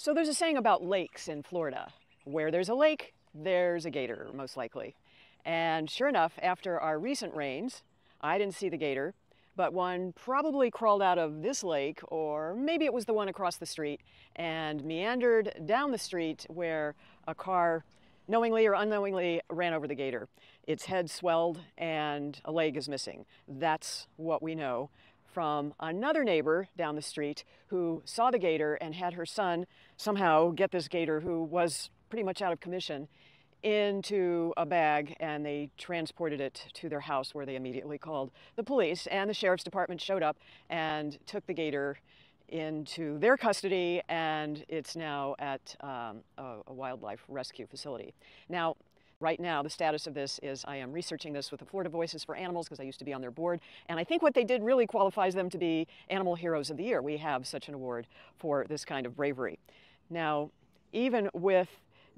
So there's a saying about lakes in Florida. Where there's a lake, there's a gator, most likely. And sure enough, after our recent rains, I didn't see the gator, but one probably crawled out of this lake, or maybe it was the one across the street, and meandered down the street where a car knowingly or unknowingly ran over the gator. Its head swelled and a leg is missing. That's what we know from another neighbor down the street who saw the gator and had her son somehow get this gator, who was pretty much out of commission, into a bag, and they transported it to their house, where they immediately called the police, and the sheriff's department showed up and took the gator into their custody, and it's now at a wildlife rescue facility. Now, right now, the status of this is I am researching this with the Florida Voices for Animals, because I used to be on their board, and I think what they did really qualifies them to be Animal Heroes of the Year. We have such an award for this kind of bravery. Now, even with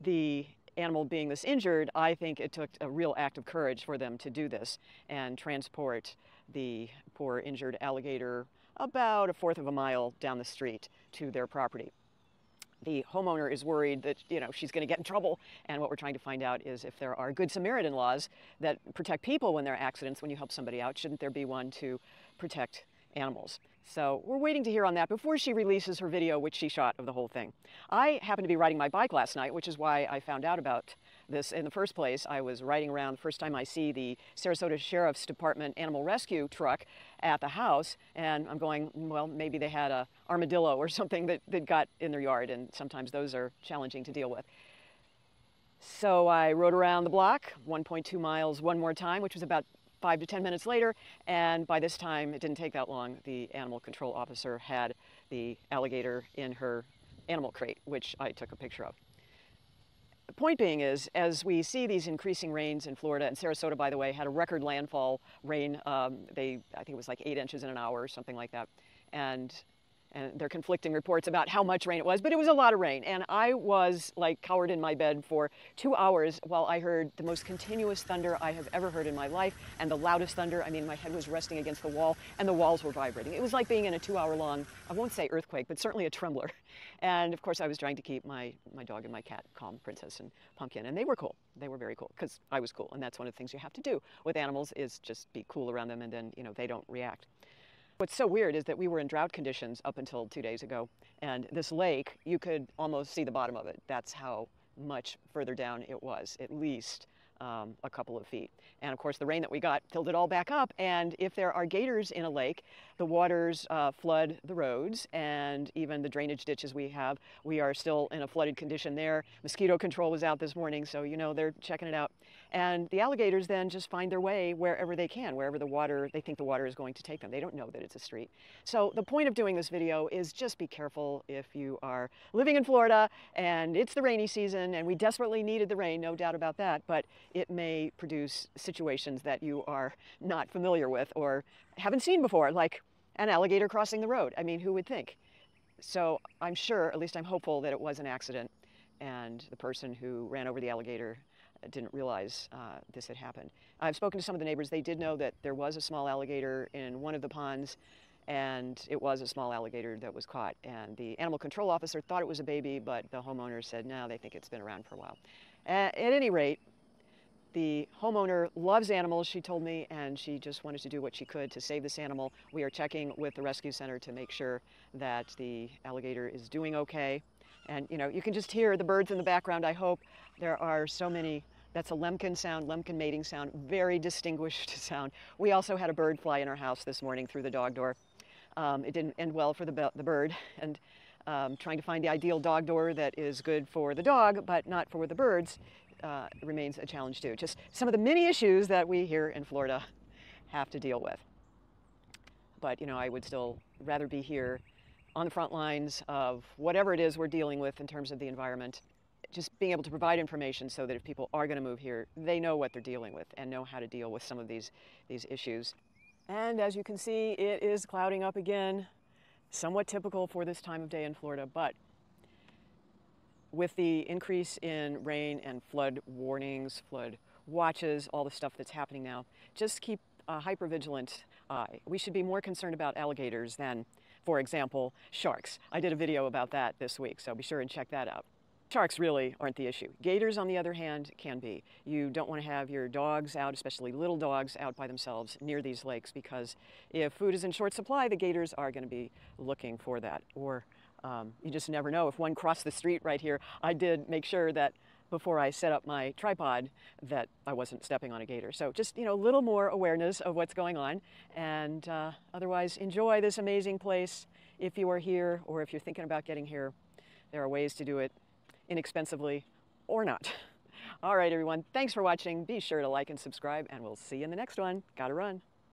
the animal being this injured, I think it took a real act of courage for them to do this and transport the poor injured alligator about 1/4 of a mile down the street to their property. The homeowner is worried that, she's going to get in trouble, and what we're trying to find out is if there are Good Samaritan laws that protect people when there are accidents. When you help somebody out, shouldn't there be one to protect animals? So we're waiting to hear on that before she releases her video, which she shot, of the whole thing. I happened to be riding my bike last night, which is why I found out about this in the first place. I was riding around. The first time I see the Sarasota Sheriff's Department animal rescue truck at the house, and I'm going, well, maybe they had a armadillo or something that got in their yard, and sometimes those are challenging to deal with. So I rode around the block, 1.2 miles one more time, which was about 5 to 10 minutes later, and by this time, it didn't take that long, the animal control officer had the alligator in her animal crate, which I took a picture of. The point being is, as we see these increasing rains in Florida, and Sarasota, by the way, had a record landfall rain. I think it was like 8 inches in an hour or something like that. And there are conflicting reports about how much rain it was, but it was a lot of rain. And I was like cowered in my bed for 2 hours while I heard the most continuous thunder I have ever heard in my life, and the loudest thunder. I mean, my head was resting against the wall and the walls were vibrating. It was like being in a 2-hour-long, I won't say earthquake, but certainly a trembler. And of course I was trying to keep my dog and my cat calm, Princess and Pumpkin, and they were cool. They were very cool, because I was cool, and that's one of the things you have to do with animals, is just be cool around them, and then, they don't react. What's so weird is that we were in drought conditions up until 2 days ago, and this lake, you could almost see the bottom of it. That's how much further down it was, at least a couple of feet. And of course, the rain that we got filled it all back up, and if there are gators in a lake, the waters flood the roads, and even the drainage ditches we have, we are still in a flooded condition there. Mosquito control was out this morning, so they're checking it out. And the alligators then just find their way wherever they can, wherever they think the water is going to take them. They don't know that it's a street. So the point of doing this video is just be careful if you are living in Florida and it's the rainy season, and we desperately needed the rain, no doubt about that, but it may produce situations that you are not familiar with or haven't seen before, like an alligator crossing the road. I mean, who would think? So I'm sure, at least I'm hopeful, that it was an accident, and the person who ran over the alligator didn't realize this had happened. I've spoken to some of the neighbors. They did know that there was a small alligator in one of the ponds, and it was a small alligator that was caught. And the animal control officer thought it was a baby, but the homeowner said, no, they think it's been around for a while. At any rate, the homeowner loves animals, she told me, and she just wanted to do what she could to save this animal. We are checking with the rescue center to make sure that the alligator is doing okay. And you can just hear the birds in the background, I hope. There are so many. That's a lemkin sound, lemkin mating sound, very distinguished sound. We also had a bird fly in our house this morning through the dog door. It didn't end well for the bird, and trying to find the ideal dog door that is good for the dog but not for the birds remains a challenge too. Just some of the many issues that we here in Florida have to deal with. But I would still rather be here on the front lines of whatever it is we're dealing with in terms of the environment, just being able to provide information so that if people are going to move here, they know what they're dealing with and know how to deal with some of these issues. And as you can see, it is clouding up again, somewhat typical for this time of day in Florida, but with the increase in rain and flood warnings, flood watches, all the stuff that's happening now, just keep a hyper-vigilant eye. We should be more concerned about alligators than For example, sharks. I did a video about that this week, so be sure and check that out. Sharks really aren't the issue. Gators, on the other hand, can be. You don't want to have your dogs out, especially little dogs, out by themselves near these lakes, because if food is in short supply, the gators are going to be looking for that. Or you just never know. If one crossed the street right here, I did make sure that before I set up my tripod that I wasn't stepping on a gator. So just, a little more awareness of what's going on, and otherwise enjoy this amazing place. If you are here, or if you're thinking about getting here, there are ways to do it inexpensively or not. All right, everyone, thanks for watching. Be sure to like and subscribe, and we'll see you in the next one. Gotta run.